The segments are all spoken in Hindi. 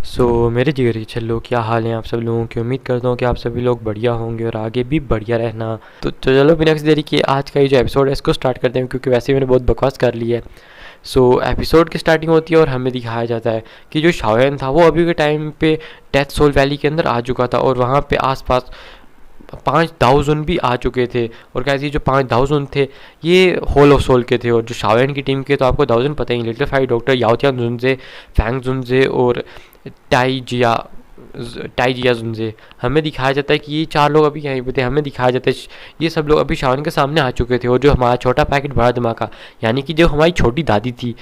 मेरे जिगर के छल्लो, क्या हाल है आप सब लोगों की। उम्मीद करता हूँ कि आप सभी लोग बढ़िया होंगे और आगे भी बढ़िया रहना। तो चलो बिना किसी देरी के आज का ये जो एपिसोड है इसको स्टार्ट करते हैं, क्योंकि वैसे ही मैंने बहुत बकवास कर ली है। एपिसोड की स्टार्टिंग होती है और हमें दिखाया जाता है कि जो शाओयन था वो अभी के टाइम पे डेथ सोल वैली के अंदर आ चुका था, और वहाँ पे आसपास 5 दाओजुन भी आ चुके थे। और कैसे जो 5 दाओजुन थे ये होल ऑफ सोल के थे, और जो शाओयन की टीम के तो आपको दाओजुन पता ही, लिटिल फाइट डॉक्टर, याओतियान जुनजे, फैंग जुनजे और टाइजिया टाइजिया जुनजे। हमें दिखाया जाता है कि ये 4 लोग अभी यहीं पे थे। हमें दिखाया जाता है ये सब लोग अभी शाओन के सामने आ चुके थे, और जो हमारा छोटा पैकेट बड़ा धमाका, यानी कि जो हमारी छोटी दादी थी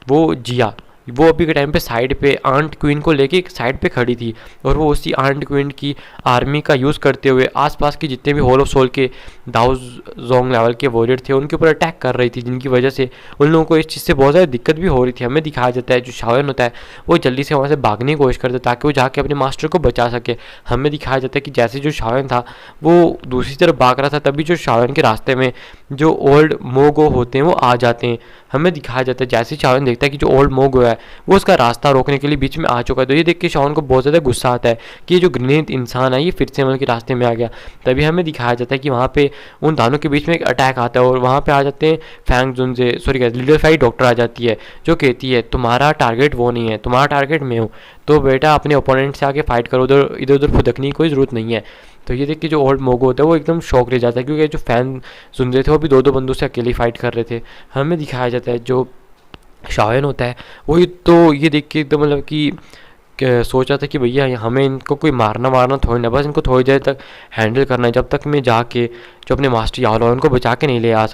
वो जिया, वो अभी के टाइम पे साइड पे आंट क्वीन को लेके एक साइड पे खड़ी थी, और वो उसी आंट क्वीन की आर्मी का यूज़ करते हुए आसपास के जितने भी होल ऑफ सोल के दाऊ जोंग लेवल के वॉरियर थे उनके ऊपर अटैक कर रही थी, जिनकी वजह से उन लोगों को इस चीज़ से बहुत ज़्यादा दिक्कत भी हो रही थी। हमें दिखाया जाता है जो शाओयन होता है वो जल्दी से वहाँ से भागने की कोशिश करता है ताकि वो जाके अपने मास्टर को बचा सके। हमें दिखाया जाता है कि जैसे जो शाओयन था वो दूसरी तरफ भाग रहा था, तभी जो शाओयन के रास्ते में जो ओल्ड मोगो होते हैं वो आ जाते हैं। हमें दिखाया जाता है जैसे शाओयन देखता है कि जो ओल्ड मोगो है वो उसका रास्ता रोकने के लिए बीच में आ चुका है, तो ये देख के शाओन को बहुत ज़्यादा गुस्सा आता है कि ये जो ग्रेनेड इंसान है ये फिर से मतलब के रास्ते में आ गया। तभी हमें दिखाया जाता है कि वहाँ पे उन दोनों के बीच में एक अटैक आता है, और वहाँ पे आ जाते हैं फैंग जुनजे, सॉरी लिटिल फाइट डॉक्टर आ जाती है, जो कहती है तुम्हारा टारगेट वो नहीं है, तुम्हारा टारगेट मैं हूँ, तो बेटा अपने ओपोनेंट से आके फाइट करो, उधर इधर उधर फुदकने की कोई ज़रूरत नहीं है। तो ये देख के जो ओल्ड मोगो होता है वो एकदम शौक रह जाता है, क्योंकि जो फैन सुन रहे थे वो भी 2-2 बंदों से अकेले फाइट कर रहे थे। हमें दिखाया जाता है जो शाओयन होता है वही, तो ये देख के एकदम मतलब कि सोचा था कि भैया हमें इनको कोई मारना मारना थोड़ी ना, बस इनको थोड़ी देर तक हैंडल करना है, जब तक मैं जाके जो अपने मास्टर याओ उनको बचा के नहीं ले आ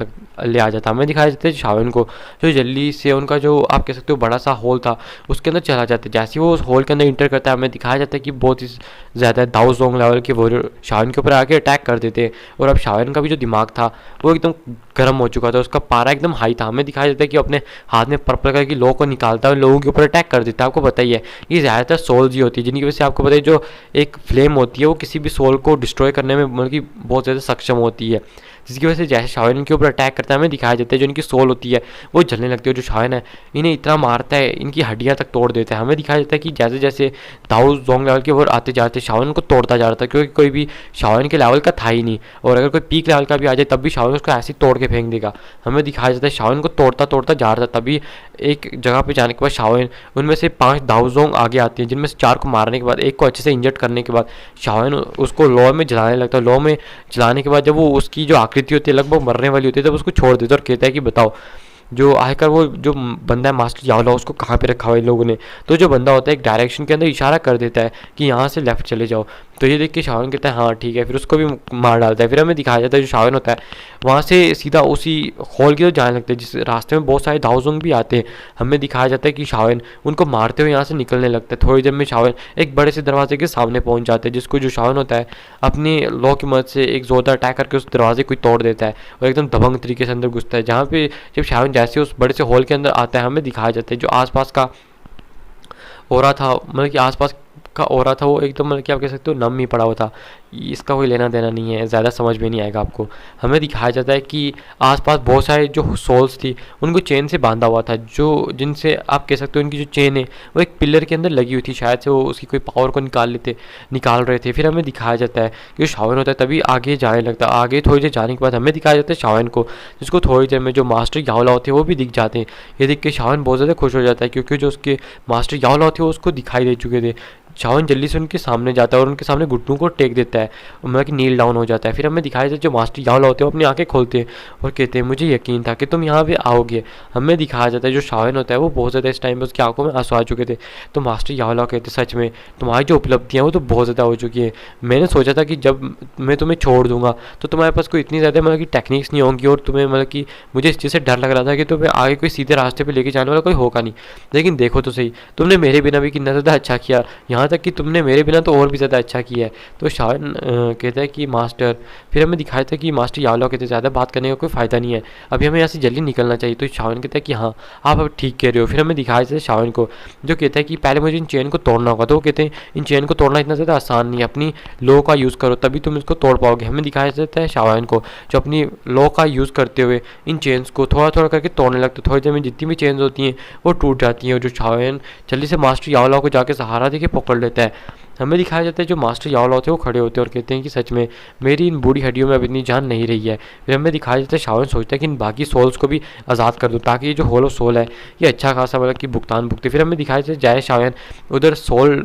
जाता। हमें दिखाया जाता है शाओयन को जो जल्दी से उनका जो आप कह सकते हो बड़ा सा होल था उसके अंदर चला जाता है। जैसे ही वो उस होल के अंदर इंटर करता है हमें दिखाया जाता है कि बहुत ही ज़्यादा दाऊ जोंग लेवल के वो शाओयन के ऊपर आके अटैक कर देते हैं, और अब शाओयन का भी जो दिमाग था वो एकदम गर्म हो चुका था, उसका पारा एकदम हाई था। हमें दिखाया जाता है कि अपने हाथ में पर्पल कलर की लौ को निकालता है और लोगों के ऊपर अटैक कर देता है। आपको पता ही है ये ज़्यादातर सोल्स ही होती है, जिनकी वजह से आपको पता है जो एक फ्लेम होती है वो किसी भी सोल को डिस्ट्रॉय करने में मतलब कि बहुत ज़्यादा सक्षम होती है, जिसकी वजह से जैसे शाओयन के ऊपर अटैक करता है हमें दिखाया जाता है जो इनकी सोल होती है वो जलने लगती है। जो शाओयन है इन्हें इतना मारता है इनकी हड्डियाँ तक तोड़ देता है। हमें दिखाया जाता है कि जैसे जैसे दाऊ जोंग लेवल के ओर आते जाते शाओयन को तोड़ता जा रहा था, क्योंकि कोई भी शाओयन के लेवल का था ही नहीं, और अगर कोई पीक लेवल का भी आ जाए तब भी शाओयन उसको ऐसे ही तोड़ के फेंक देगा। हमें दिखाया जाता है शाओयन को तोड़ता तोड़ता जा रहा था, तभी एक जगह पे जाने के बाद शाओयन उनमें से 5 दाऊजोंग आगे आती हैं, जिनमें से 4 को मारने के बाद एक को अच्छे से इंजर्ड करने के बाद शाओयन उसको लॉ में जलाने लगता है। लॉ में जलाने के बाद जब वो उसकी जो आकृति होती है लगभग मरने वाली होती है तब उसको छोड़ देता है और कहता है कि बताओ जो आखिर वो जो बंदा है मास्टर याओला उसको कहाँ पे रखा हुआ है इन लोगों ने। तो जो बंदा होता है एक डायरेक्शन के अंदर इशारा कर देता है कि यहाँ से लेफ्ट चले जाओ, तो ये देख के शाओन कहता है हाँ ठीक है, फिर उसको भी मार डालता है। फिर हमें दिखाया जाता है जो शाओन होता है वहाँ से सीधा उसी हॉल की तरफ जाने लगता है, जिस रास्ते में बहुत सारे दाऊजोंग भी आते हैं। हमें दिखाया जाता है कि शाओन उनको मारते हुए यहाँ से निकलने लगता है। थोड़ी देर में शाओन एक बड़े से दरवाजे के सामने पहुँच जाते हैं, जिसको जो शाओन होता है अपने लॉ की मदद से एक जोरदार अटैक करके उस दरवाजे को तोड़ देता है और एकदम दबंग तरीके से अंदर घुसता है। जहाँ पे जब शाओन जैसे उस बड़े से हॉल के अंदर आता है हमें दिखाया जाता है जो आसपास का ओरा था, मतलब कि आसपास का ओरा था वो एकदम मतलब कि आप कह सकते हो नम ही पड़ा हुआ था। इसका कोई लेना देना नहीं है, ज़्यादा समझ में नहीं आएगा आपको। हमें दिखाया जाता है कि आसपास बहुत सारे जो सोल्स थी उनको चेन से बांधा हुआ था, जो जिनसे आप कह सकते हो उनकी जो चेन है वो एक पिलर के अंदर लगी हुई थी, शायद से वो उसकी कोई पावर को निकाल रहे थे। फिर हमें दिखाया जाता है कि शाओन होता है तभी आगे जाने लगता है। आगे थोड़ी देर जाने के बाद हमें दिखाया जाता है शाओन को, जिसको थोड़ी देर में जो मास्टर याओला होते हैं वो भी दिख जाते हैं। ये देख के शाओन बहुत ज़्यादा खुश हो जाता है, क्योंकि जो उसके मास्टर याओला होते हैं वो उसको दिखाई दे चुके थे। शाओन जल्दी से उनके सामने जाता है और उनके सामने घुटनों को टेक देता है, मतलब कि नील डाउन हो जाता है। फिर हमें दिखाया जाता है जो मास्टर याओला होते हैं वो अपनी आंखें खोलते हैं और कहते हैं मुझे यकीन था कि तुम यहाँ पे आओगे। हमें दिखाया जाता है जो शाओन होता है वो बहुत ज़्यादा इस टाइम पे उसकी आंखों में आंसू आ चुके थे। तो मास्टर याओला कहते सच में तुम्हारी जो उपलब्धियाँ वो तो बहुत ज़्यादा हो चुकी है। मैंने सोचा था कि जब मैं तुम्हें छोड़ दूंगा तो तुम्हारे पास कोई इतनी ज़्यादा मतलब कि टेक्निक्स नहीं होंगी, और तुम्हें मतलब कि मुझे इस चीज़ से डर लग रहा था कि तुम्हें आगे कोई सीधे रास्ते पर लेके जाने वाला कोई होगा नहीं। लेकिन देखो तो सही, तुमने मेरे बिना भी कितना ज़्यादा अच्छा किया, यहाँ था कि तुमने मेरे बिना तो और भी ज़्यादा अच्छा किया है। तो शावन कहता है कि मास्टर, फिर हमें दिखाया था कि मास्टर यावला कहते ज़्यादा बात करने का कोई फ़ायदा नहीं है, अभी हमें यहाँ से जल्दी निकलना चाहिए। तो शावन कहता है कि हाँ आप अब ठीक कह रहे हो। फिर हमें दिखाया था शावन को, जो कहता है कि पहले मुझे इन चेन को तोड़ना होगा। तो वो कहते हैं इन चेन को तोड़ना इतना ज़्यादा आसान नहीं है, अपनी लॉ का यूज़ करो तभी तुम इसको तोड़ पाओगे। हमें दिखाया जाता है शावन को जो अपनी लॉ का यूज़ करते हुए इन चेन्स को थोड़ा थोड़ा करके तोड़ने लगते। थोड़ी देर में जितनी भी चेन्स होती हैं वो टूट जाती हैं और जो शावन जल्दी से मास्टर यावला को जाके सहारा देके पकड़ लेता है। हमें दिखाया जाता है जो मास्टर यावला होते हैं वो खड़े होते हैं और कहते हैं कि सच में मेरी इन बूढ़ी हड्डियों में अब इतनी जान नहीं रही है। फिर हमें दिखाया जाता है शावन सोचता है कि इन बाकी सोल्स को भी आज़ाद कर दो ताकि ये जो होलो सोल है ये अच्छा खासा मतलब कि भुगतान भुगते। फिर हमें दिखाया जाता है जय शावन उधर सोल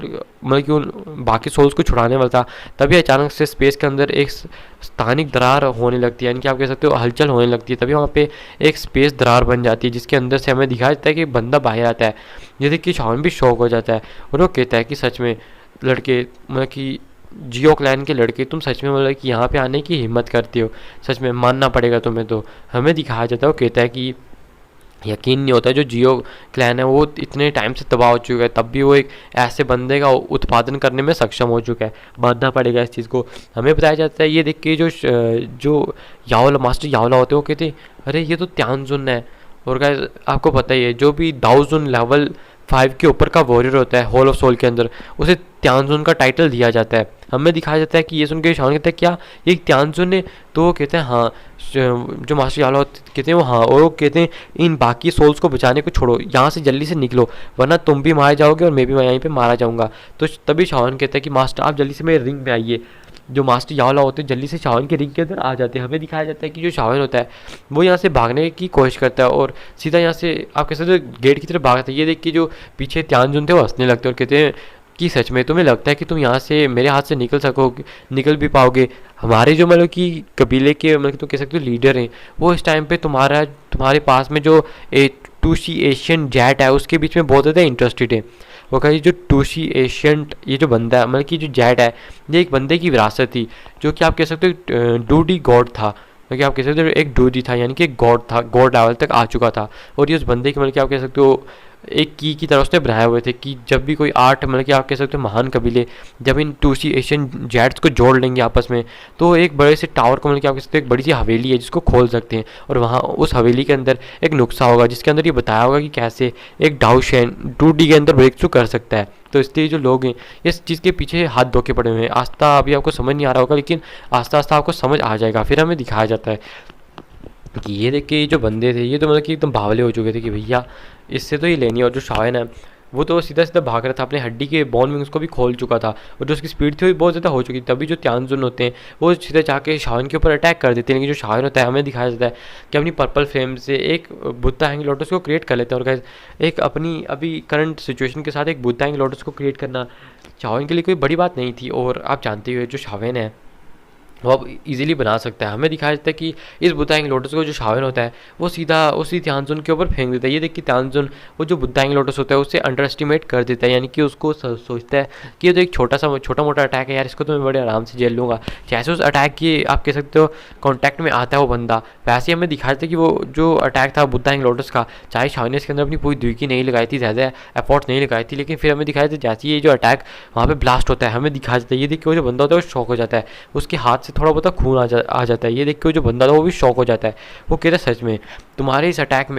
मतलब कि उन बाकी सोल्स को छुड़ाने वाला था, तभी अचानक से स्पेस के अंदर एक स्थानिक दरार होने लगती है, यानी कि आप कह सकते हो हलचल होने लगती है। तभी वहाँ पे एक स्पेस दरार बन जाती है जिसके अंदर से हमें दिखाया जाता है कि बंदा बाहर आता है। ये देख के शावन भी शौक हो जाता है और वो कहता है कि सच में लड़के मतलब कि जियो क्लैन के लड़के तुम सच में मतलब कि यहाँ पे आने की हिम्मत करते हो, सच में मानना पड़ेगा तुम्हें। तो हमें दिखाया जाता है वो कहता है कि यकीन नहीं होता है जो जियो क्लैन है वो इतने टाइम से तबाह हो चुका है तब भी वो एक ऐसे बंदे का उत्पादन करने में सक्षम हो चुका है, मानना पड़ेगा इस चीज़ को। हमें बताया जाता है ये देख के जो यावला मास्टर यावला होते हैं वो कहते हैं अरे ये तो त्यांजुन है। और गाइस आपको पता ही है जो भी दाओजुन लेवल 5 के ऊपर का वॉरियर होता है होल ऑफ सोल के अंदर उसे त्यांजुन का टाइटल दिया जाता है। हमें दिखाया जाता है कि ये सुन के शावन कहता है क्या ये त्यांजुन है? तो वो कहते हैं हाँ, जो मास्टर यावला कहते हैं वो हाँ, और वो कहते हैं इन बाकी सोल्स को बचाने को छोड़ो, यहाँ से जल्दी से निकलो वरना तुम भी मारे जाओगे और मैं भी यहीं पे मारा जाऊँगा। तो तभी शावन कहता है कि मास्टर आप जल्दी से मेरे रिंग में आइए। जो मास्टर यावला होते हैं जल्दी से शावन के रिंग के अंदर आ जाते हैं। हमें दिखाया जाता है कि जो शावन होता है वो यहाँ से भागने की कोशिश करता है और सीधा यहाँ से आप कह सकते हो गेट की तरफ भागता है। ये देख के जो पीछे त्यांजुन थे वो हंसने लगते हैं और कहते हैं कि सच में तुम्हें लगता है कि तुम यहाँ से मेरे हाथ से निकल भी पाओगे? हमारे जो मतलब कि कबीले के मतलब तो कह सकते हो लीडर हैं वो इस टाइम पे तुम्हारे पास में जो टूशी एशियन जैट है उसके बीच में बहुत ज़्यादा इंटरेस्टेड है। वो कहा जो टूशी एशियंट ये जो बंदा है मतलब कि जो जैट है ये एक बंदे की विरासत थी जो कि आप कह सकते हो डूडी गॉड था, क्योंकि आप कह सकते हो एक डूडी था यानी कि एक गॉड था, गॉड लेवल तक आ चुका था। और ये उस बंदे की मतलब कि आप कह सकते हो एक की तरह उसने बनाए हुए थे कि जब भी कोई आर्ट मतलब कि आप कह सकते हो महान कबीले जब इन टूसी एशियन जैट्स को जोड़ लेंगे आपस में तो एक बड़े से टावर को मतलब कि आप कह सकते हो एक बड़ी सी हवेली है जिसको खोल सकते हैं और वहाँ उस हवेली के अंदर एक नुस्खा होगा जिसके अंदर ये बताया होगा कि कैसे एक डाउशेन 2D के अंदर ब्रेक थ्रू कर सकता है। तो इसलिए जो लोग हैं इस चीज़ के पीछे हाथ धो के पड़े हुए हैं। आस्था अभी आपको समझ नहीं आ रहा होगा लेकिन आस्ता आस्ता आपको समझ आ जाएगा। फिर हमें दिखाया जाता है कि ये देख के ये जो बंदे थे ये तो मतलब कि एकदम बावले हो चुके थे कि भैया इससे तो ये लेनी है। और जो शावन है वो तो सीधा सीधा भाग रहा था, अपने हड्डी के बोन विंग्स को भी खोल चुका था और जो उसकी स्पीड थी वो बहुत ज़्यादा हो चुकी थी। तभी जो त्यांजुन होते हैं वो सीधे जाके शावन के ऊपर अटैक कर देते हैं। लेकिन जो शावन होता है हमें दिखाया जाता है कि अपनी पर्पल फ्लेम से एक बुद्धा हैंग लोटस को क्रिएट कर लेते हैं। और गाइस एक अपनी अभी करंट सिचुएशन के साथ एक बुद्धा हैंग लोटस को क्रिएट करना शावन के लिए कोई बड़ी बात नहीं थी और आप जानते हुए जो शावन है वो अब इजीली बना सकता है। हमें दिखाया जाता है कि इस बुद्धांग लोटस को जो शावन होता है वो सीधा उसी त्यांजुन के ऊपर फेंक देता है। ये देख कि त्यांजुन वो जो बुद्धांग लोटस होता है उससे अंडर एस्टिमेट कर देता है, यानी कि उसको सोचता है कि ये तो एक छोटा मोटा अटैक है यार, इसको तो मैं बड़े आराम से झेल लूँगा। जैसे उस अटैक की आप कह सकते हो कॉन्टैक्ट में आता है वो बंदा, वैसे ही हमें दिखाया जाता है कि वो जो अटैक था बुद्धांग लोटस का, चाहे शावन ने इसके अंदर अपनी पूरी दुई नहीं लगाई थी, ज़्यादा एफर्ट्स नहीं लगाई थी, लेकिन फिर हमें दिखाया जाता है जैसे ये जो अटैक वहाँ पर ब्लास्ट होता है हमें दिखाया जाता है। ये देख के वो जो बंदा होता है वो शॉक हो जाता है, उसके हाथ से थोड़ा बहुत खून आ जाता है। ये देख के जो बंदा था वो भी शॉक हो जाता है। वो कहता है सच में तुम्हारे इस अटैक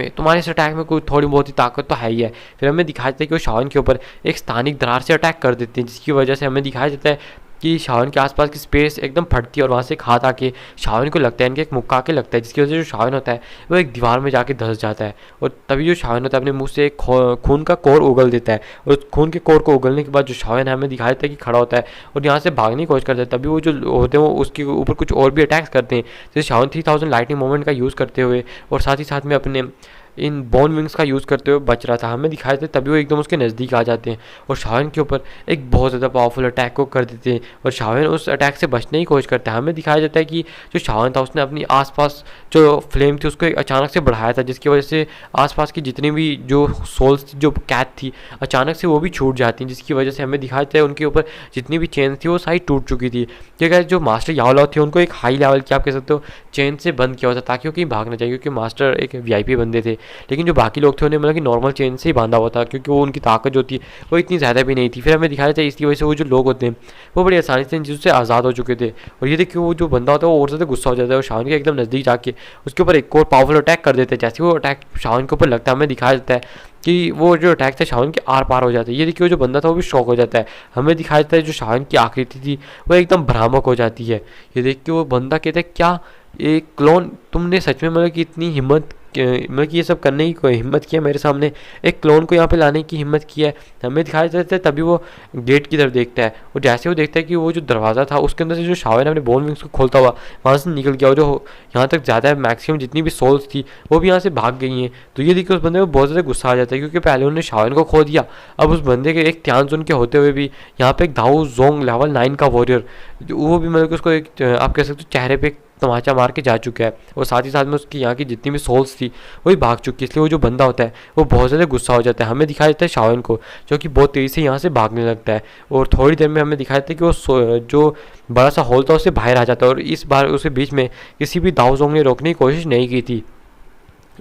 में कोई थोड़ी बहुत ही ताकत तो है ही है। फिर हमें दिखाया जाता है कि वो शावन के ऊपर एक स्थानिक दरार से अटैक कर देते हैं जिसकी वजह से हमें दिखाया जाता है कि शावन के आसपास की स्पेस एकदम फटती है और वहाँ से एक हाथ आके शावन को लगता है, इनके एक मुक्का के लगता है, जिसकी वजह से जो शावन होता है वो एक दीवार में जाके धंस जाता है। और तभी जो शावन होता है अपने मुंह से एक खून का कोर उगल देता है और उस खून के कोर को उगलने के बाद जो शावन है हमें दिखाया जाता है कि खड़ा होता है और यहाँ से भागने की कोशिश करता है। तभी वो जो होते हैं वो उसके ऊपर कुछ और भी अटैक्स करते हैं, जैसे शावन 3000 लाइटनिंग मोमेंट का यूज़ करते हुए और साथ ही साथ में अपने इन बोन विंग्स का यूज़ करते हुए बच रहा था। हमें दिखाए थे तभी वो एकदम उसके नज़दीक आ जाते हैं और शावन के ऊपर एक बहुत ज़्यादा पावरफुल अटैक को कर देते हैं और शावन उस अटैक से बचने की कोशिश करता है। हमें दिखाया जाता है कि जो शावन था उसने अपनी आसपास जो फ्लेम थी उसको एक अचानक से बढ़ाया था, जिसकी वजह से आसपास की जितनी भी जो सोल्स जो कैद थी अचानक से वो भी छूट जाती हैं, जिसकी वजह से हमें दिखाया जाता है उनके ऊपर जितनी भी चेन थी वो सारी टूट चुकी थी। क्योंकि जो मास्टर यावला थे उनको एक हाई लेवल की आप कह सकते हो चेन से बंद किया होता ताकि वो कहीं भाग ना जाए, क्योंकि मास्टर एक VIP बंदे थे लेकिन जो बाकी लोग थे उन्हें मतलब कि नॉर्मल चेन से ही बांधा हुआ था, क्योंकि वो उनकी ताकत जो थी वो इतनी ज़्यादा भी नहीं थी। फिर हमें दिखाया था इसकी वजह से वो जो लोग होते हैं वो बड़ी आसानी से इन चीज़ों से आज़ाद हो चुके थे। और ये देखिए वो जो बंदा होता है वो और ज़्यादा गुस्सा हो जाता है और शावन के एकदम नज़दीक जाके उसके ऊपर एक और पावरफुल अटैक कर देते हैं। जैसे वो अटैक शावन के ऊपर लगता है हमें दिखाया जाता है कि वो जो अटैक था शावन के आर पार हो जाता है। ये देखिए वो जो बंदा था वो भी शॉक हो जाता है। हमें दिखाया जाता है जो शावन की आकृति थी वो एकदम भ्रामक हो जाती है। ये देख के वो बंदा कहता है क्या एक क्लोन, तुमने सच में मतलब कि इतनी हिम्मत मतलब कि ये सब करने की कोई हिम्मत किया मेरे सामने, एक क्लोन को यहाँ पे लाने की हिम्मत की है। हमें दिखाया जाता है तभी वो गेट की तरफ देखता है और जैसे वो देखता है कि वो जो दरवाज़ा था उसके अंदर से जो शावन ने अपने बोन विंग्स को खोलता हुआ वहाँ से निकल गया और जो यहाँ तक ज़्यादा मैक्सिमम जितनी भी सोल्स थी वो भी यहाँ से भाग गई हैं। तो ये देखिए उस बंदे को बहुत ज़्यादा गुस्सा आ जाता है, क्योंकि पहले उन्होंने शावन को खो दिया, अब उस बंदे के एक त्यानजुन के होते हुए भी यहाँ पे एक दाऊ जोंग लेवल 9 का वॉरियर वो भी मतलब कि उसको एक आप कह सकते हो चेहरे पे तमाचा मार के जा चुका है और साथ ही साथ में उसकी यहाँ की जितनी भी सोल्स थी वही भाग चुकी है। इसलिए वो जो बंदा होता है वो बहुत ज़्यादा गुस्सा हो जाता है। हमें दिखाया जाता है शावन को जो कि बहुत तेज़ी से यहाँ से भागने लगता है और थोड़ी देर में हमें दिखाया जाता है कि वो जो बड़ा सा हॉल था उससे बाहर आ जाता है और इस बार उसे बीच में किसी भी दाऊजोंग ने रोकने की कोशिश नहीं की थी।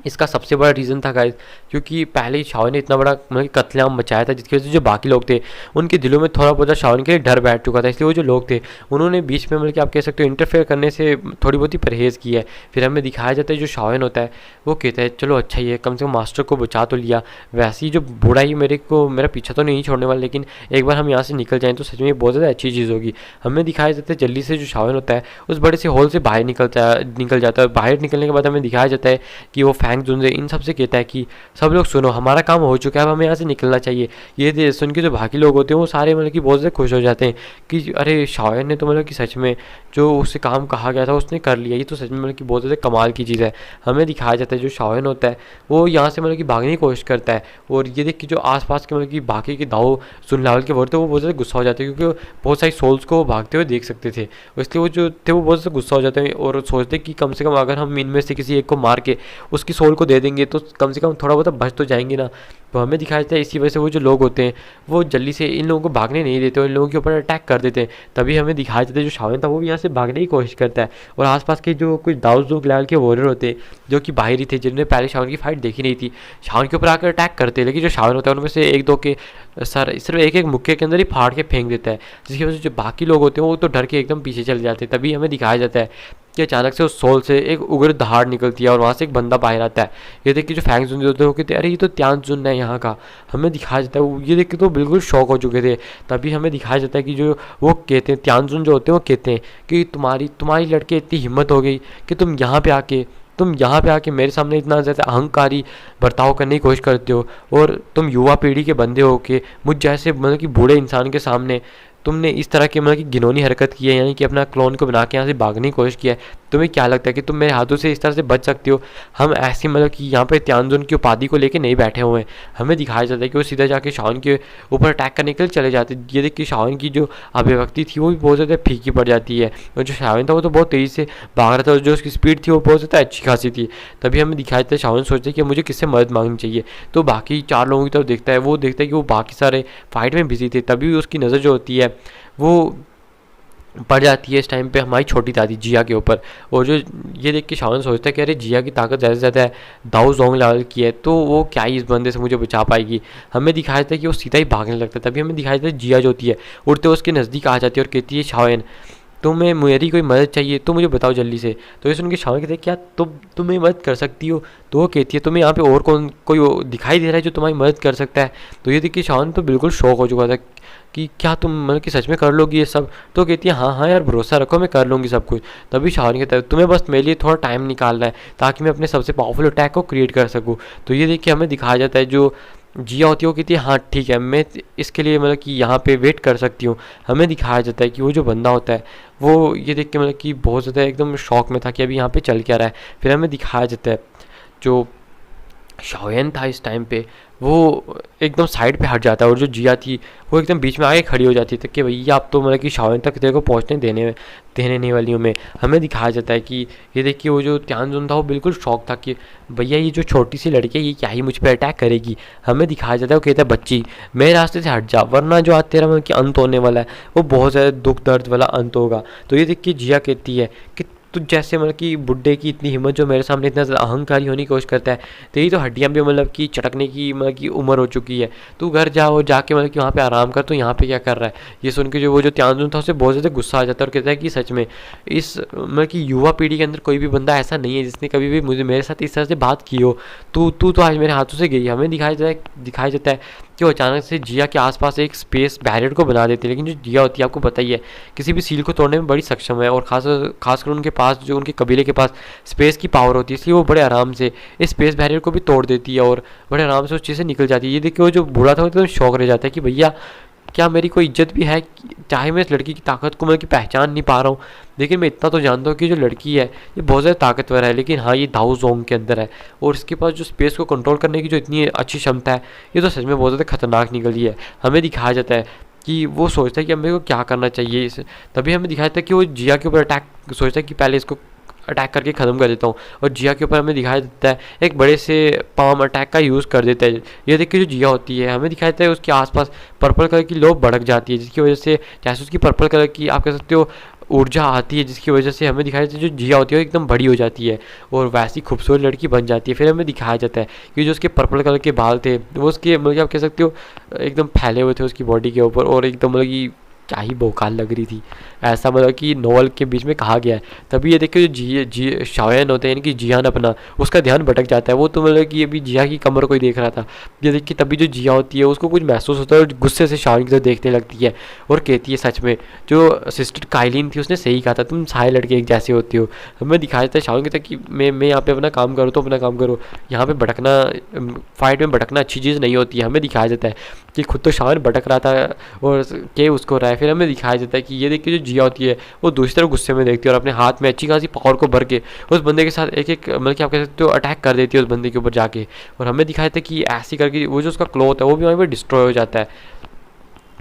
इसका सबसे बड़ा रीज़न था गाइस, क्योंकि पहले ही शावन ने इतना बड़ा मतलब कत्लेआम मचाया था जिसकी वजह से जो बाकी लोग थे उनके दिलों में थोड़ा बहुत शावन के लिए डर बैठ चुका था। इसलिए वो जो लोग थे उन्होंने बीच में मतलब कि आप कह सकते हो इंटरफेयर करने से थोड़ी बहुत ही परहेज़ की है। फिर हमें दिखाया जाता है जो शावन होता है वो कहता है चलो अच्छा ही है, कम से कम मास्टर को बचा तो लिया, वैसे ही जो बूढ़ा ही मेरा पीछा तो नहीं छोड़ने वाला, लेकिन एक बार हम यहाँ से निकल जाएँ तो सच में बहुत ज़्यादा अच्छी चीज़ होगी। हमें दिखाया जाता है जल्दी से जो शावन होता है उस बड़े से हॉल से बाहर निकल जाता है। बाहर निकलने के बाद हमें दिखाया जाता है कि वो फैंग जुनजे इन सब से कहता है कि सब लोग सुनो, हमारा काम हो चुका है, अब हमें यहाँ से निकलना चाहिए। ये सुन के जो बाकी लोग होते हैं वो सारे मतलब कि बहुत ज़्यादा खुश हो जाते हैं कि अरे शावन ने तो मतलब कि सच में जो उससे काम कहा गया था उसने कर लिया, ये तो सच में मतलब कि बहुत ज़्यादा कमाल की चीज़ है। हमें दिखाया जाता है जो शावन होता है वो यहाँ से मतलब कि भागने की कोशिश करता है और ये देख के जो आसपास के मतलब कि बाकी के दाऊ सुन लेवल के वर्ड थे वो बहुत ज़्यादा गुस्सा हो जाते हैं, क्योंकि बहुत सारी सोल्स को भागते हुए देख सकते थे। इसलिए वो जो थे वो बहुत ज़्यादा गुस्सा हो जाते हैं और सोचते कि कम से कम अगर हम इनमें से किसी एक को मार के उसकी सोल को दे देंगे तो कम से कम थोड़ा बहुत बच तो जाएंगे ना। तो हमें दिखाया जाता है इसी वजह से वो जो लोग होते हैं वो जल्दी से इन लोगों को भागने नहीं देते और इन लोगों के ऊपर अटैक कर देते हैं। तभी हमें दिखाया जाता है जो शावन था वो भी यहाँ से भागने की कोशिश करता है और आसपास के जो कुछ दाऊजोंग लेवल के वॉरियर होते हैं जो कि बाहरी थे, जिन्होंने पहले शावन की फाइट देखी नहीं थी, शावन के ऊपर आकर अटैक करते हैं। लेकिन जो शावन होता है उनमें से एक दो के सर सिर्फ एक एक मुक्के के अंदर ही फाड़ के फेंक देता है, जिसकी वजह से जो बाकी लोग होते हैं वो तो डर के एकदम पीछे चले जाते हैं। तभी हमें दिखाया जाता है कि अचानक से उस सोल से एक उग्र दहाड़ निकलती है और वहाँ से एक बंदा बाहर आता है। ये देख के जो फैंग जुन होते हैं वो कहते हैं अरे ये तो त्यानजुन है यहाँ का। हमें दिखाया जाता है ये देख के तो बिल्कुल शॉक हो चुके थे। तभी हमें दिखाया जाता है कि जो वो कहते हैं त्यानजुन जो होते हैं वो कहते हैं कि तुम्हारी लड़के इतनी हिम्मत हो गई कि तुम यहाँ पे आके मेरे सामने इतना ज़्यादा अहंकारी बर्ताव करने की कोशिश करते हो और तुम युवा पीढ़ी के बंदे हो के मुझ जैसे मतलब कि बूढ़े इंसान के सामने तुमने इस तरह की मतलब कि घिनौनी हरकत की है, यानी कि अपना क्लोन को बना के यहाँ से भागने की कोशिश किया है। तुम्हें क्या लगता है कि तुम मेरे हाथों से इस तरह से बच सकती हो? हम ऐसी मतलब कि यहाँ पे त्यानजुन की उपाधि को लेके नहीं बैठे हुए हैं। हमें दिखाया जाता है कि वो सीधा जाके शावन के ऊपर अटैक करने के लिए चले जाते हैं। ये देख कि शावन की जो अभिव्यक्ति थी वो भी बहुत ज़्यादा फीकी पड़ जाती है और जो शावन था वो तो बहुत तेज़ी से भाग रहा था और जो उसकी स्पीड थी वो बहुत ज़्यादा अच्छी खासी थी। तभी हमें दिखाया जाता है शावन सोचते हैं कि मुझे किससे मदद मांगनी चाहिए, तो बाकी 4 लोगों की तरफ देखता है। वो देखता है कि वो बाकी सारे फाइट में बिजी थे। तभी उसकी नज़र जो होती है वो पड़ जाती है इस टाइम पे हमारी छोटी दादी जिया के ऊपर। और जो ये देख के शावन सोचता है कि अरे जिया की ताकत ज़्यादा से ज़्यादा है दाऊ जोंग लेवल की है, तो वो क्या ही इस बंदे से मुझे बचा पाएगी। हमें दिखाया जाता है कि वो सीधा ही भागने लगता है। तभी हमें दिखाया जाता है जिया जो होती है उड़ते उसके नज़दीक आ जाती है और कहती है शावन तुम्हें मेरी कोई मदद चाहिए तो मुझे बताओ जल्दी से। तो ये सुन के शावन कहते हैं क्या तुम्हें मदद कर सकती हो? तो वो कहती है तुम्हें यहाँ पे और कोई दिखाई दे रहा है जो तुम्हारी मदद कर सकता है? तो ये देखिए शावन तो बिल्कुल शौक हो चुका था कि क्या तुम मतलब कि सच में कर लोगी ये सब? तो कहती है हाँ यार भरोसा रखो मैं कर लूँगी सब कुछ। तभी शावन कहता है तुम्हें बस मेरे लिए थोड़ा टाइम निकालना है ताकि मैं अपने सबसे पावरफुल अटैक को क्रिएट कर सकूँ। तो ये देखिए हमें दिखाया जाता है जो जिया होती है वो कहती है हाँ ठीक है मैं इसके लिए मतलब कि यहाँ पे वेट कर सकती हूँ। हमें दिखाया जाता है कि वो जो बंदा होता है वो ये देख के मतलब कि बहुत ज़्यादा एकदम शौक में था कि अभी यहाँ पे चल क्या रहा है। फिर हमें दिखाया जाता है जो शाओयन था इस टाइम पे वो एकदम साइड पे हट जाता है और जो जिया थी वो एकदम बीच में आके खड़ी हो जाती है कि भैया आप तो मतलब कि शाओयन तक तेरे को पहुँचने देने नहीं वाली हूँ मैं। हमें दिखाया जाता है कि ये देखिए वो जो त्यानजुन था वो बिल्कुल शौक था कि भैया ये जो छोटी सी लड़की है ये क्या ही मुझ पर अटैक करेगी। हमें दिखाया जाता है वो कहता है बच्ची मेरे रास्ते से हट जा वरना जो आज तेरा मतलब कि अंत होने वाला है वो बहुत ज़्यादा दुख दर्द वाला अंत होगा। तो ये देख के जिया कहती है कि तो जैसे मतलब कि बुड्ढे की इतनी हिम्मत जो मेरे सामने इतना ज़्यादा अहंकारी होने की कोशिश करता है, तेरी तो हड्डियाँ भी मतलब कि चटकने की मतलब कि उम्र हो चुकी है, तू घर जाओ जाके मतलब कि वहाँ पे आराम कर, तो यहाँ पे क्या कर रहा है। ये सुन के जो त्यानजुन था उसे बहुत ज़्यादा गुस्सा आ जाता है और कहता है कि सच में इस मतलब कि युवा पीढ़ी के अंदर कोई भी बंदा ऐसा नहीं है जिसने कभी भी मुझे मेरे साथ इस तरह से बात की हो। तू तो आज मेरे हाथों से गई। हमें दिखाया जाता है कि वो अचानक से जिया के आसपास एक स्पेस बैरियर को बना देती है, लेकिन जो जिया होती है आपको पता ही है किसी भी सील को तोड़ने में बड़ी सक्षम है, और खासकर उनके पास जो उनके कबीले के पास स्पेस की पावर होती है, इसलिए वो बड़े आराम से इस स्पेस बैरियर को भी तोड़ देती है और बड़े आराम से उस चीज़ से निकल जाती है। ये देखिए वो जो बूढ़ा था वो एकदम शौक रह जाता है कि भैया क्या मेरी कोई इज्जत भी है, चाहे मैं इस लड़की की ताकत को मतलब कि पहचान नहीं पा रहा हूँ, लेकिन मैं इतना तो जानता हूँ कि जो लड़की है ये बहुत ज़्यादा ताकतवर है, लेकिन हाँ ये दाऊ जोंग के अंदर है और इसके पास जो स्पेस को कंट्रोल करने की जो इतनी अच्छी क्षमता है, ये तो सच में बहुत ज़्यादा खतरनाक निकली है। हमें दिखाया जाता है कि वो सोचता है कि मेरे को क्या करना चाहिए इस, तभी हमें दिखाया जाता है कि वो जिया के ऊपर अटैक सोचता है कि पहले इसको अटैक करके ख़त्म कर देता हूँ, और जिया के ऊपर हमें दिखाया देता है एक बड़े से पाम अटैक का यूज़ कर देता है। ये देख के जो जिया होती है हमें दिखाया जाता है उसके आसपास पर्पल कलर की लौ भड़क जाती है, जिसकी वजह से जैसे उसकी पर्पल कलर की आप कह सकते हो ऊर्जा आती है, जिसकी वजह से हमें दिखाया जाता है जो जिया होती है वो एकदम बड़ी हो जाती है और वैसी खूबसूरत लड़की बन जाती है। फिर हमें दिखाया जाता है कि जो उसके पर्पल कलर के बाल थे वो उसके मतलब आप कह सकते हो एकदम फैले हुए थे उसकी बॉडी के ऊपर, और एकदम मतलब कि क्या ही भौकाल लग रही थी, ऐसा मतलब कि नॉवल के बीच में कहा गया है। तभी ये देखिए जो जी शायन होते हैं यानी कि जियान अपना उसका ध्यान भटक जाता है, वो तो मतलब कि अभी जिया की कमर को ही देख रहा था। ये देखिए तभी जो जिया होती है उसको कुछ महसूस होता है और गुस्से से शायन की तरफ देखने लगती है और कहती है सच में जो सिस्टर काइलिन थी उसने सही कहा था, तुम सारे लड़के एक जैसे होते हो। हमें दिखाया जाता है शायन कहता है कि मैं यहाँ पे अपना काम करूँ तो अपना काम करो, यहाँ पे भटकना फाइट में भटकना अच्छी चीज़ नहीं होती है। हमें दिखाया जाता है कि खुद तो शायन भटक रहा था और के उसको रहा है। फिर हमें दिखाया जाता है कि ये देखिए जो जिया होती है वो दूसरी तरफ गुस्से में देखती है और अपने हाथ में अच्छी खासी पावर को भर के उस बंदे के साथ एक एक मतलब कि आप कह सकते हो अटैक कर देती है उस बंदे के ऊपर जाके, और हमें दिखाया था कि ऐसी करके वो जो उसका क्लॉथ है वो भी वहीं पर डिस्ट्रॉय हो जाता है।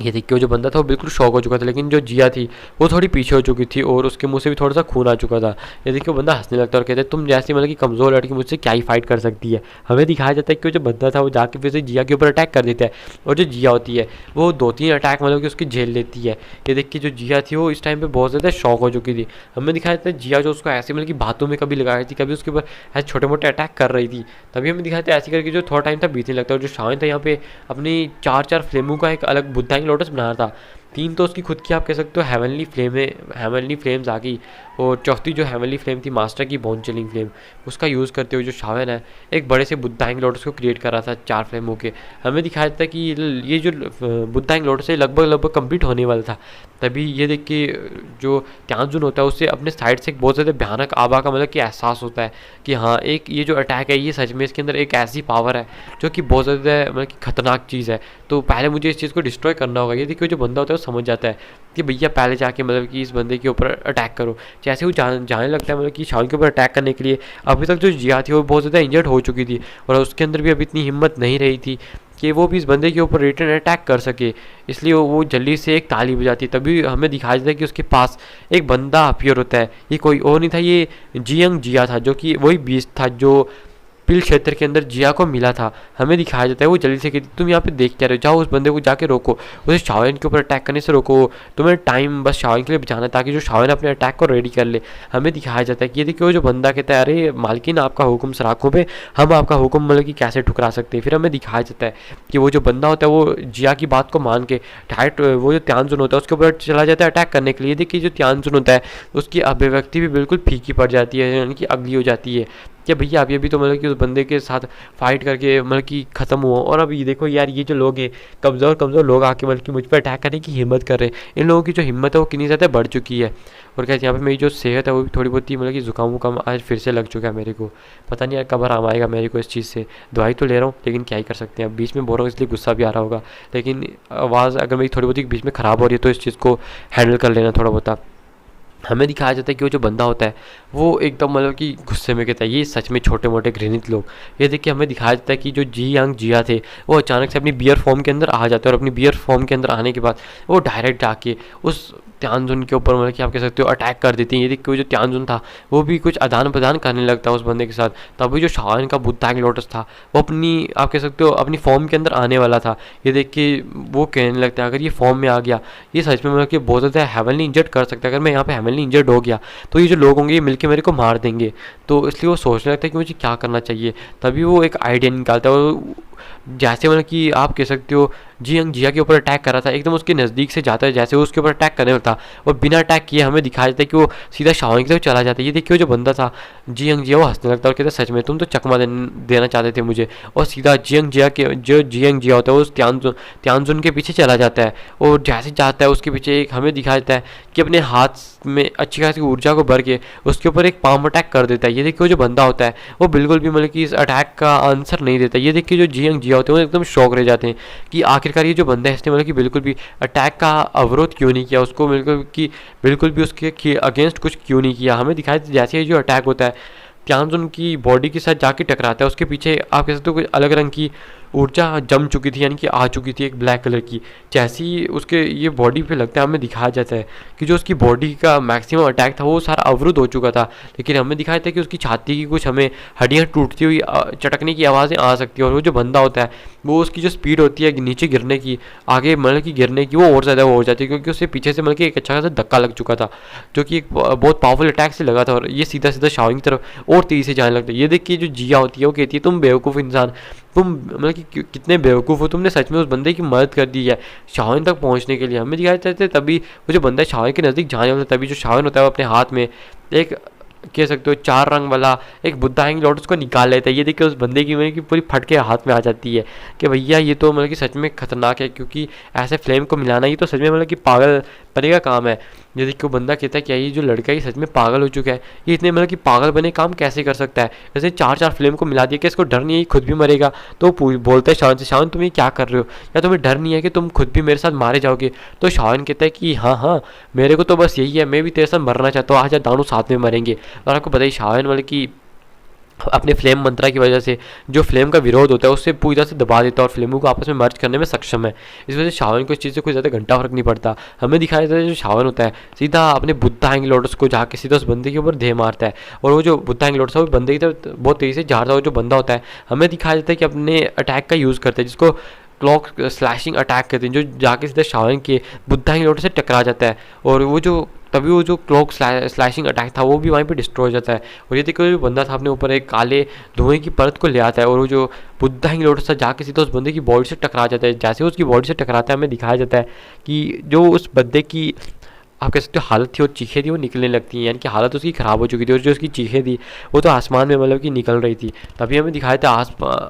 ये देख के वो जो बंदा था वो बिल्कुल शॉक हो चुका था, लेकिन जो जिया थी वो थोड़ी पीछे हो चुकी थी और उसके मुंह से भी थोड़ा सा खून आ चुका था। ये देखिए वो बंदा हंसने लगता है और कहते हैं तुम जैसी मतलब कि कमज़ोर लड़की मुझसे क्या ही फाइट कर सकती है। हमें दिखाया जाता है कि वो जो बंदा था वो जाके फिर से जिया के ऊपर अटैक कर देता है, और जो जिया होती है वो 2-3 अटैक मतलब कि उसकी झेल लेती है। ये देख के जो जिया थी वो इस टाइम पर बहुत ज़्यादा शॉक हो चुकी थी। हमें दिखाया जाता है जिया जो उसको ऐसे मतलब कि बातों में कभी लगा रही थी, कभी उसके ऊपर ऐसे छोटे मोटे अटैक कर रही थी। तभी हमें दिखाया था ऐसी करके जो थोड़ा टाइम था बीतने लगता है, और जो शायन था यहाँ पे अपनी 4-4 फ्लेमों का एक अलग बुद्धा की लोटस बना रहा था। 3 तो उसकी खुद की आप कह सकते हो हेवनली फ्लेम्स आ गई, और चौथी जो हेवनली फ्लेम थी मास्टर की बोन चिलिंग फ्लेम, उसका यूज़ करते हुए जो शावन है एक बड़े से बुद्धांग लोटस को क्रिएट कर रहा था 4 फ्लेमों के। हमें दिखाया था कि ये जो बुद्धांग लोटस है लगभग कंप्लीट होने वाला था। तभी ये देख के जो त्यानजुन होता है उससे अपने साइड से एक बहुत ज़्यादा भयानक आभा का मतलब कि एहसास होता है कि हाँ एक ये जो अटैक है ये सच में इसके अंदर एक ऐसी पावर है जो कि बहुत ज़्यादा मतलब कि खतरनाक चीज़ है, तो पहले मुझे इस चीज़ को डिस्ट्रॉय करना होगा। ये देखिए जो बंदा होता है वो समझ जाता है कि भैया पहले जाके मतलब कि इस बंदे के ऊपर अटैक करो। जैसे वो जाने लगता है मतलब कि शान के ऊपर अटैक करने के लिए, अभी तक जो जिया थी वो बहुत ज़्यादा इंजर्ड हो चुकी थी और उसके अंदर भी अभी इतनी हिम्मत नहीं रही थी कि वो भी इस बंदे के ऊपर रिटर्न अटैक कर सके, इसलिए वो जल्दी से एक ताली बजाती। तभी हमें दिखाया जाता है कि उसके पास एक बंदा अपीयर होता है। ये कोई और नहीं था, ये जियंग जिया था, जो कि वही बीस्ट था जो पिल क्षेत्र के अंदर जिया को मिला था। हमें दिखाया जाता है वो जल्दी से कहती तुम यहाँ पे देख क्या रहे हो, जाओ उस बंदे को जाके रोको, उसे शाओन के ऊपर अटैक करने से रोको, तुम्हें टाइम बस शाओन के लिए बचाना है ताकि जो शाओन अपने अटैक को रेडी कर ले। हमें दिखाया जाता है कि ये देखिए वो जो बंदा कहता है अरे मालकिन आपका हुक्म सराखों पे, हम आपका हुक्म मतलब कि कैसे ठुकरा सकते हैं। फिर हमें दिखाया जाता है कि वो जो बंदा होता है वो जिया की बात को मान के डायरेक्ट वो जो त्यानजुन होता है उसके ऊपर चला जाता है अटैक करने के लिए। देखिए जो त्यानजुन होता है उसकी अभिव्यक्ति भी बिल्कुल फीकी पड़ जाती है, यानी कि अगली हो जाती है कि भैया आप ये भी तो मतलब कि उस बंदे के साथ फाइट करके मतलब कि ख़त्म हुआ, और अब ये देखो यार ये जो लोग हैं कमज़ोर लोग आके मतलब कि मुझ पर अटैक करने की हिम्मत कर रहे हैं। इन लोगों की जो हिम्मत है वो कितनी ज़्यादा बढ़ चुकी है, और क्या यहाँ पे मेरी जो सेहत है वो भी थोड़ी बहुत ही मतलब कि ज़ुकाम वुकाम आज फिर से लग चुका है मेरे को। पता नहीं यार कब आराम आएगा मेरे को इस चीज़ से। दवाई तो ले रहा हूँ लेकिन क्या ही कर सकते हैं, अब बीच में बोल रहा हूँ इसलिए गुस्सा भी आ रहा होगा, लेकिन आवाज़ अगर मेरी थोड़ी बहुत ही बीच में ख़राब हो रही है तो इस चीज़ को हैंडल कर लेना थोड़ा बहुत। हमें दिखाया जाता है कि वो जो बंदा होता है वो एकदम मतलब कि गुस्से में कहता है ये सच में छोटे मोटे घृणित लोग। ये देखिए हमें दिखाया जाता है कि जो जिया थे वो अचानक से अपनी बियर फॉर्म के अंदर आ जाते हैं, और अपनी बियर फॉर्म के अंदर आने के बाद वो डायरेक्ट जाके उस त्यानजुन के ऊपर मतलब कि आप कह सकते हो अटैक कर देती हैं। ये देखिए वो जो त्यानजुन था वो भी कुछ आदान प्रदान करने लगता है उस बंदे के साथ। तभी जो शाओन का बुद्धांग लोटस था वो अपनी आप कह सकते हो अपनी फॉर्म के अंदर आने वाला था। ये देख के वो कहने लगता है अगर ये फॉर्म में आ गया ये सच में मतलब कि बहुत ज़्यादा हेवनली इंजर्ड कर सकता है, अगर मैं यहाँ पे हेवनली फाइनली इंजर्ड हो गया तो ये जो लोग होंगे ये मिलके मेरे को मार देंगे। तो इसलिए वो सोचने लगता है कि मुझे क्या करना चाहिए। तभी वो एक आइडिया निकालता है और जैसे मतलब कि आप कह सकते हो जियांग जिया के ऊपर अटैक कर रहा था, एकदम उसके नज़दीक से जाता है, जैसे वो उसके ऊपर अटैक करने वाला था और बिना अटैक किए हमें दिखाया जाता है कि वो सीधा शाओलिन की तरफ चला जाता है। ये देखिए जो बंदा था जियांग जिया, वो हंसने लगता है और कहता है सच में तुम तो चकमा देना चाहते थे मुझे, और सीधा जियांग जिया के जो जियांग जिया होता है वो उस त्यानजुन के पीछे चला जाता है। और जैसे जाता है उसके पीछे एक हमें दिखाया जाता है कि अपने हाथ में अच्छी खासी ऊर्जा को भर के उसके ऊपर एक पाम अटैक कर देता है। ये देखिए जो बंदा होता है वो बिल्कुल भी मतलब कि इस अटैक का आंसर नहीं देता। ये देखिए जो जियांग जिया होते हैं वो एकदम शौक रह जाते हैं कि आखिरकार ये जो बंदा है इसने मतलब कि बिल्कुल भी अटैक का अवरोध क्यों नहीं किया, उसको बिल्कुल भी उसके अगेंस्ट कुछ क्यों नहीं किया। हमें दिखाया जैसे ये जो अटैक होता है त्यानजुन की बॉडी के साथ जाके टकराता है, उसके पीछे आप कह सकते हो कुछ अलग रंग की ऊर्जा जम चुकी थी, यानी कि आ चुकी थी एक ब्लैक कलर की। जैसे ही उसके ये बॉडी पे लगता है हमें दिखाया जाता है कि जो उसकी बॉडी का मैक्सिमम अटैक था वो सारा अवरुद्ध हो चुका था, लेकिन हमें दिखाया था कि उसकी छाती की कुछ हमें हड्डियाँ टूटती हुई चटकने की आवाज़ें आ सकती है। और वो जो बंदा होता है वो उसकी जो स्पीड होती है नीचे गिरने की, आगे मतलब कि गिरने की, वो और ज़्यादा हो जाती है क्योंकि उससे पीछे से मतलब कि एक अच्छा खासा धक्का लग चुका था जो कि एक बहुत पावरफुल अटैक से लगा था और ये सीधा सीधा शाओलिन की तरफ और तेज़ी से जाने लगता है। ये देख के जो जिया होती है वो कहती है तुम बेवकूफ़ इंसान, तुम मतलब कि कितने बेवकूफ़ हो, तुमने सच में उस बंदे की मदद कर दी है शाओलिन तक पहुंचने के लिए। हमें दिखाया जाता है तभी वो जो बंदा शाओलिन के नज़दीक जाने वाला तभी जो शाओलिन होता है वो अपने हाथ में एक कह सकते हो 4 रंग वाला एक बुद्धा हैंग लोटस को निकाल लेता है। ये देखिए उस बंदे की मतलब कि पूरी फट के हाथ में आ जाती है कि भैया ये तो मतलब कि सच में खतरनाक है, क्योंकि ऐसे फ्लेम को मिलाना ये तो सच में मतलब कि पागल बने का काम है। ये देखिए वो बंदा कहता है क्या ये जो लड़का है सच में पागल हो चुका है, ये इतने मतलब कि पागल बने काम कैसे कर सकता है, जैसे 4 फ्लेम को मिला दिया कि इसको डर नहीं है ये खुद भी मरेगा। तो बोलता है शाओलिन से शाओलिन तुम ये क्या कर रहे हो, या तुम्हें डर नहीं है कि तुम खुद भी मेरे साथ मारे जाओगे। तो शाओलिन कहता है कि हाँ हाँ मेरे को तो बस यही है, मैं भी तेरे साथ मरना चाहता हूँ, आज दोनों साथ में मरेंगे। और आपको पता ही शाओलिन मतलब कि अपने फ्लेम मंत्रा की वजह से जो फ्लेम का विरोध होता है उससे पूरी तरह से दबा देता है और फ्लेमों को आपस में मर्ज करने में सक्षम है। इस वजह से शाओलिन को इस चीज़ से कोई ज़्यादा घंटा फर्क नहीं पड़ता। हमें दिखाया जाता है जो शाओलिन होता है सीधा अपने बुद्धा हैंग लोटस को जाके सीधा उस बंदे के ऊपर धे मारता है और वो जो बुद्धा हैंग लोटस है वो बंदे की तरफ बहुत तेज़ी से जा रहा है। जो बंदा होता है हमें दिखाया जाता है कि अपने अटैक का यूज़ करता है जिसको क्लॉक स्लैशिंग अटैक कहते हैं, जो जाके सीधा शाओलिन के बुद्धा हैंग लोटस से टकरा जाता है और वो जो तभी वो जो क्लॉक स्लैशिंग अटैक था वो भी वहीं पे डिस्ट्रॉय हो जाता है। और ये देखो जो बंदा था अपने ऊपर एक काले धुएं की परत को ले आता है और वो जो बुद्धा हैंग लोटस था जाके सीधा उस बंदे की बॉडी से टकरा जाता है। जैसे उसकी बॉडी से टकराता है हमें दिखाया जाता है कि जो उस बंदे की आप कह सकते हो हालत थी और चीखें थी वो निकलने लगती हैं, यानी कि हालत उसकी ख़राब हो चुकी थी और जो उसकी चीखें थी वो तो आसमान में मतलब कि निकल रही थी। तभी हमें दिखाया था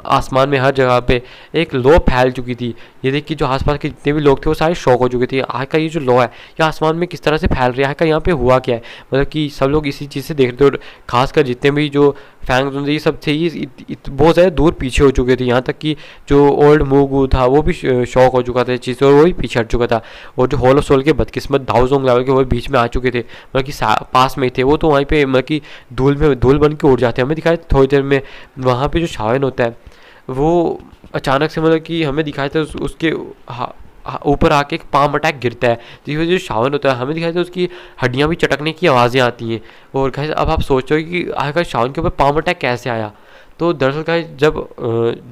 आसमान में हर जगह पे एक लौ फैल चुकी थी। ये देख कि जो आसपास के जितने भी लोग थे वो सारे शौक हो चुके थे, आज का ये जो लौ है ये आसमान में किस तरह से फैल रहा है, का यहाँ पे हुआ क्या है। मतलब कि सब लोग इसी चीज़ से देख रहे थे और खासकर जितने भी जो फैंग ये सब थे ये बहुत ज़्यादा दूर पीछे हो चुके थे, यहाँ तक कि जो ओल्ड मूगू था वो भी शौक हो चुका था इस चीज़ से और वो भी पीछे हट चुका था। और जो हॉल ऑफ सोल के बदकिस्मत दाओजोंग लेवल के वो बीच में आ चुके थे, मतलब कि पास में ही थे वो, तो वहीं पे मतलब कि धूल बन के उड़ जाते हैं। हमें दिखाया थोड़ी देर में वहाँ पे जो शाओलिन होता है वो अचानक से मतलब कि हमें दिखाया था उसके ऊपर आके एक पाम अटैक गिरता है जिस वजह से शाओलिन होता है हमें दिखाया था उसकी हड्डियाँ भी चटकने की आवाज़ें आती हैं। और गाइस अब आप सोचो कि आखिर शाओलिन के ऊपर पाम अटैक कैसे आया। तो दरअसल गाइस जब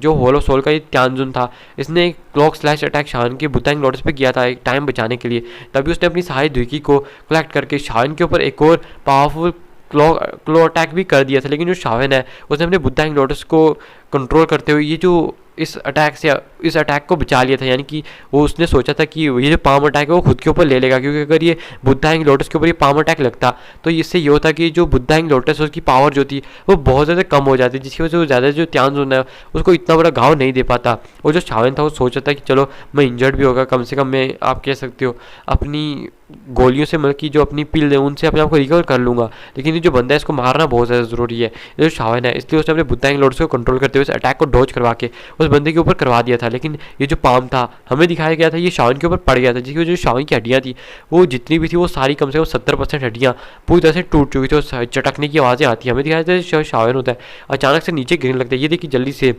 जो हॉल ऑफ सोल का ये त्यानजुन था इसने एक क्लॉक स्लैश अटैक शाओलिन के बुद्धा हैंग लोटस पे किया था एक टाइम बचाने के लिए, तभी उसने अपनी सारी द्विकी को कलेक्ट करके शाओलिन के ऊपर एक और पावरफुल क्लो अटैक भी कर दिया था। लेकिन जो शाओलिन है उसने अपने बुद्धा हैंग लोटस को कंट्रोल करते हुए ये जो इस अटैक को बचा लिया था, यानी कि वो उसने सोचा था कि ये जो पाम अटैक है वो खुद के ऊपर ले लेगा, क्योंकि अगर ये बुद्धा हैंग लोटस के ऊपर ये पाम अटैक लगता तो इससे ये होता कि जो बुद्धा हैंग लोटस उसकी पावर जो थी वो बहुत ज़्यादा कम हो जाती, जिसकी वजह से वो ज़्यादा जो त्यानजुन है उसको इतना बड़ा घाव नहीं दे पाता। और जो शाओलिन था वो सोचा था कि चलो मैं इंजर्ड भी होगा, कम से कम मैं आप कह सकते हो अपनी गोलियों से मतलब कि जो अपनी पिल है उनसे अपने आप को रिकवर कर लूँगा, लेकिन ये जो बंदा है इसको मारना बहुत ज़्यादा ज़रूरी है। ये जो शाओलिन है इसलिए उसने अपने बुद्धा हैंग लोटस को कंट्रोल करते हुए इस अटैक को डॉज करवा के उस बंदे के ऊपर करवा दिया था। लेकिन ये जो पाम था हमें दिखाया गया था ये शाओलिन के ऊपर पड़ गया था, जिसकी वजह से शाओलिन की हड्डियाँ थी वो जितनी भी थी वो सारी कम से कम 70% हड्डियाँ पूरी तरह से टूट चुकी थी और चटकने की आवाज़ें आती हैं। हमें दिखाया था शाओलिन होता है अचानक से नीचे गिरने लगता है। ये देखिए जल्दी से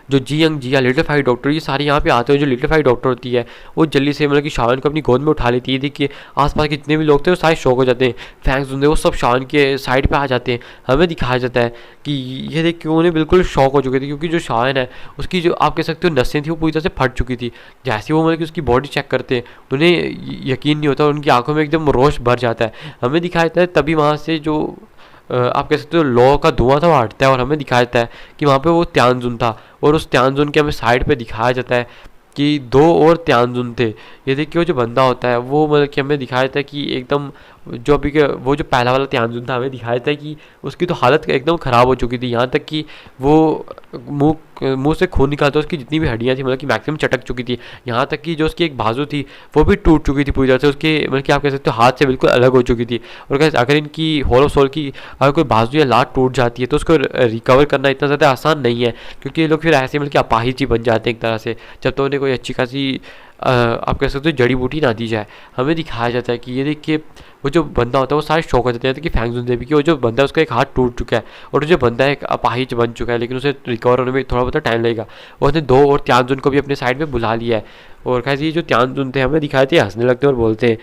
जो जी यंग, जिया, लिटिल फाइट डॉक्टर, ये सारे यहाँ पे आते हैं। जो लिटिल फाइट डॉक्टर होती है वो जल्दी से मतलब कि शावन को अपनी गोद में उठा लेती है। देखिए आसपास के जितने भी लोग थे वो सारे शौक हो जाते हैं। फैंग्स होंगे वो सब शावन के साइड पे आ जाते हैं। हमें दिखाया जाता है कि ये देख के उन्हें बिल्कुल शौक हो चुके थे, क्योंकि जो शावन है उसकी जो आप कह सकते हो नसें थी वो पूरी तरह से फट चुकी थी। जैसे वो मतलब कि उसकी बॉडी चेक करते हैं उन्हें यकीन नहीं होता, उनकी आंखों में एकदम रोश भर जाता है। हमें दिखाया जाता है तभी वहाँ से जो आप कह सकते हो लौ का धुआं था वो हटता है, और हमें दिखाया जाता है कि वहाँ पे वो त्यांजुन था, और उस त्यांजुन के हमें साइड पे दिखाया जाता है कि दो और त्यांजुन थे। ये देखिए वो जो बंदा होता है वो मतलब कि हमें दिखाया जाता है कि एकदम जो अभी के वो जो पहला वाला त्यांजुन था हमें दिखाया जाता है कि उसकी तो हालत एकदम ख़राब हो चुकी थी, यहाँ तक कि वो मुंह से खून निकालता उसकी जितनी भी हड्डियाँ थी मतलब कि मैक्सिमम चटक चुकी थी। यहाँ तक कि जो उसकी एक बाजू थी वो भी टूट चुकी थी पूरी तरह से, उसके मतलब कि आप कह सकते हो हाथ से बिल्कुल अलग हो चुकी थी। और कैसे अगर इनकी होल ऑफ सोल की अगर कोई बाजू या लात टूट जाती है तो उसको रिकवर करना इतना ज़्यादा आसान नहीं है, क्योंकि ये लोग फिर ऐसे मतलब कि अपाहिज ही बन जाते हैं एक तरह से, जब तो उन्हें कोई अच्छी खासी आप कह सकते हो जड़ी बूटी ना दी जाए। हमें दिखाया जाता है कि ये देखिए वो जो बंदा होता है वो सारे शौक हो जाते हैं कि फैंगजुन देवी की वो जो बंदा है उसका एक हाथ टूट चुका है, और जो बंदा एक अपाहिज बन चुका है, लेकिन उसे रिकवर होने में थोड़ा बहुत टाइम लगेगा। और उसने दो और त्यांजुन को भी अपने साइड में बुला लिया है। और कैसे ये जो त्यांजुन थे हमें दिखाए थे हंसने लगते हैं और बोलते हैं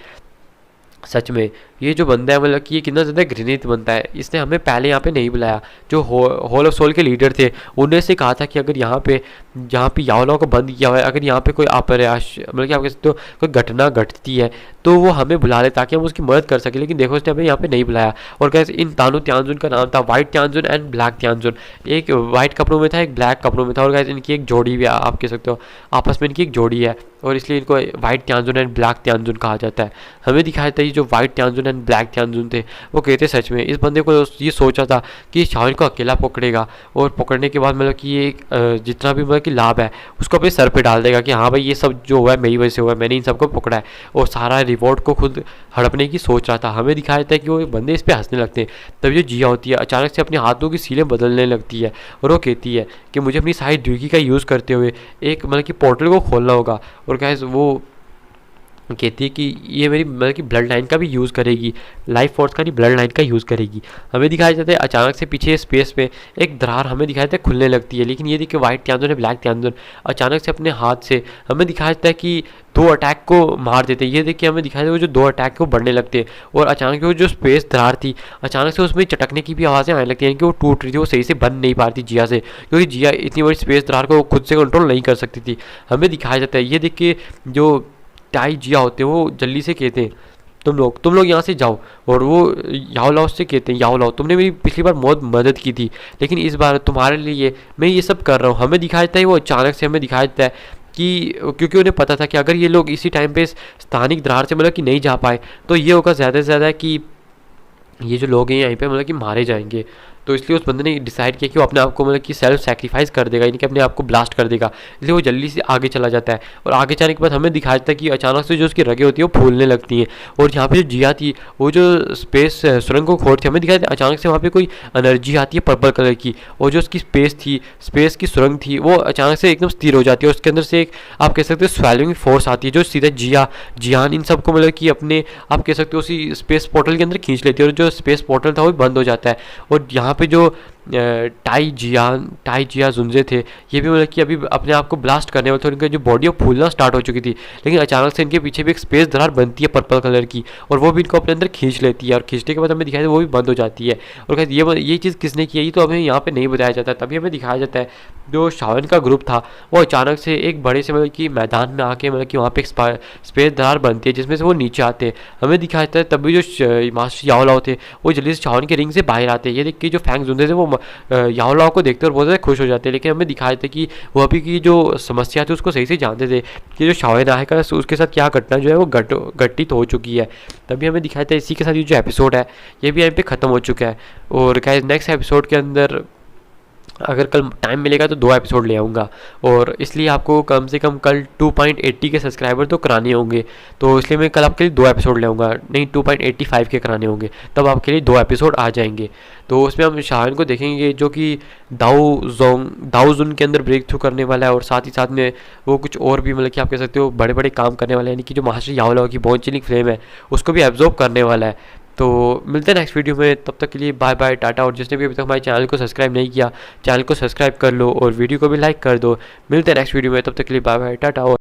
सच में ये जो बंदा है मतलब कि ये कितना ज़्यादा घृणित बनता है, इसने हमें पहले यहाँ पे नहीं बुलाया। जो होल ऑफ सोल के लीडर थे उन्होंने से कहा था कि अगर यहाँ पे जहाँ पे याओलाओ को बंद किया हुआ है, अगर यहाँ पे कोई अप्रयास मतलब कि आप कह सकते हो कोई घटना घटती है तो वो हमें बुला ले ताकि हम उसकी मदद कर सकें, लेकिन देखो उसने हमें यहाँ पे नहीं बुलाया। और कैसे इन तानू त्यांजुन का नाम था वाइट त्यांजुन एंड ब्लैक त्यांजुन, एक वाइट कपड़ों में था एक ब्लैक कपड़ों में था, और कैसे इनकी एक जोड़ी भी आप कह सकते हो आपस में इनकी एक जोड़ी है, और इसलिए इनको वाइट त्यांजुन एंड ब्लैक त्यांजुन कहा जाता है। हमें दिखाया था ये जो वाइट त्यांजुन एंड ब्लैक त्यांजुन थे वो कहते सच में इस बंदे को ये सोचा था कि शावन को अकेला पकड़ेगा, और पकड़ने के बाद मतलब कि ये जितना भी मतलब कि लाभ है उसको अपने सर पे डाल देगा कि हाँ भाई ये सब जो हुआ है मेरी वजह से हुआ है, मैंने इन सबको पकड़ा है, और सारा रिवॉर्ड को खुद हड़पने की सोच रहा था। हमें दिखाया जाता है कि वो बंदे इस पर हंसने लगते हैं। तभी जो जिया होती है अचानक से अपने हाथों की सीलें बदलने लगती है, और वो कहती है कि मुझे अपनी सारी ड्यूकी का यूज़ करते हुए एक मतलब कि पोर्टल को खोलना होगा। और कैसे वो कहती है कि ये मेरी मतलब कि ब्लड लाइन का भी यूज़ करेगी, लाइफ फोर्स का नहीं ब्लड लाइन का यूज़ करेगी। हमें दिखाया जाता है अचानक से पीछे स्पेस में एक दरार हमें दिखाया जाता है खुलने लगती है, लेकिन ये देखिए वाइट त्यांजुन है ब्लैक त्यांजुन अचानक से अपने हाथ से हमें दिखाया जाता है कि दो अटैक को मार देते हैं। ये देखिए हमें दिखाया जाता है वो जो दो अटैक को बढ़ने लगते हैं, और अचानक वो जो स्पेस दरार थी अचानक से उसमें चटकने की भी आवाज़ें आने लगती हैं कि वो टूट रही थी, वो सही से बन नहीं पा रही थी जिया से, क्योंकि जिया इतनी बड़ी स्पेस दरार को खुद से कंट्रोल नहीं कर सकती थी। हमें दिखाया जाता है ये देखिए जो टाई जिया होते हैं वो जल्दी से कहते हैं तुम लोग यहाँ से जाओ, और वो याओलाओ से कहते हैं याओलाओ तुमने मेरी पिछली बार बहुत मदद की थी, लेकिन इस बार तुम्हारे लिए मैं ये सब कर रहा हूँ। हमें दिखाया जाता है वो अचानक से हमें दिखाया जाता है कि क्योंकि उन्हें पता था कि अगर ये लोग इसी टाइम पे स्थानिक दरार से मतलब कि नहीं जा पाए तो ये होगा ज़्यादा से ज़्यादा कि ये जो लोग हैं यहीं पे मतलब कि मारे जाएंगे। तो इसलिए उस बंदे ने डिसाइड किया कि वो अपने आप को मतलब कि सेल्फ सेक्रीफाइस कर देगा, यानी कि अपने आप को ब्लास्ट कर देगा। इसलिए वो जल्दी से आगे चला जाता है, और आगे जाने के बाद हमें दिखाया जाता है कि अचानक से जो उसकी रगें होती है वो फूलने लगती हैं, और यहाँ पे जो जिया थी वो जो स्पेस सुरंग को खोदती है हमें दिखाया जाता है अचानक से वहाँ पे कोई एनर्जी आती है पर्पल कलर की, और जो उसकी स्पेस थी स्पेस की सुरंग थी वो अचानक से एकदम स्थिर हो जाती है, और उसके अंदर से एक आप कह सकते हो स्वेलिंग फोर्स आती है जो सीधे जियान इन सबको मतलब कि अपने आप कह सकते हो उसी स्पेस पोर्टल के अंदर खींच लेती है, और जो स्पेस पोर्टल था वो बंद हो जाता है। और यहाँ पे जो टाई जिया जुनजे थे ये भी मतलब कि अभी अपने आप को ब्लास्ट करने वाले थे, उनकी जो बॉडी फूलना स्टार्ट हो चुकी थी, लेकिन अचानक से इनके पीछे भी एक स्पेस दरार बनती है पर्पल कलर की, और वो भी इनको अपने अंदर खींच लेती है, और खींचने के बाद हमें दिखाया वो भी बंद हो जाती है। और कहते ये चीज़ किसने की है ये तो हमें यहाँ पे नहीं बताया जाता है। तभी हमें दिखाया जाता है जो शावन का ग्रुप था वो अचानक से एक बड़े से मतलब कि मैदान में आके मतलब कि वहाँ पे एक स्पेस दरार बनती है जिसमें से वो नीचे आते हैं। हमें दिखाया जाता है तभी जो मास्टर याओलाओ थे वो जल्दी से शावन के रिंग से बाहर आते हैं। ये देख के जो फैंग जुनजे थे वो याओलाओ को देखते और बहुत ज़्यादा खुश हो जाते हैं, लेकिन हमें दिखाया था कि वो अभी की जो समस्या थी उसको सही से जानते थे कि जो शावन आएगा उसके साथ क्या घटना जो है वो घटित हो चुकी है। तभी हमें दिखाया था इसी के साथ ये जो एपिसोड है ये भी यहाँ पे ख़त्म हो चुका है। और क्या नेक्स्ट एपिसोड के अंदर अगर कल टाइम मिलेगा तो 2 एपिसोड ले आऊँगा, और इसलिए आपको कम से कम कल 2.80 के सब्सक्राइबर तो कराने होंगे, तो इसलिए मैं कल आपके लिए 2 एपिसोड ले आऊँगा, नहीं 2.85 के कराने होंगे, तब आपके लिए 2 एपिसोड आ जाएंगे। तो उसमें हम शाहन को देखेंगे जो कि दाऊजुन के अंदर ब्रेक थ्रू करने वाला है, और साथ ही साथ में वो कुछ और भी मतलब कि आप कह सकते हो बड़े बड़े काम करने वाले हैं, यानी कि जो मास्टर याओलाओ की बोन चिलिंग फ्लेम है उसको भी एब्जॉर्ब करने वाला है। तो मिलते हैं नेक्स्ट वीडियो में, तब तक के लिए बाय बाय टाटा। और जिसने भी अभी तक हमारे चैनल को सब्सक्राइब नहीं किया, चैनल को सब्सक्राइब कर लो और वीडियो को भी लाइक कर दो। मिलते हैं नेक्स्ट वीडियो में, तब तक के लिए बाय बाय टाटा। और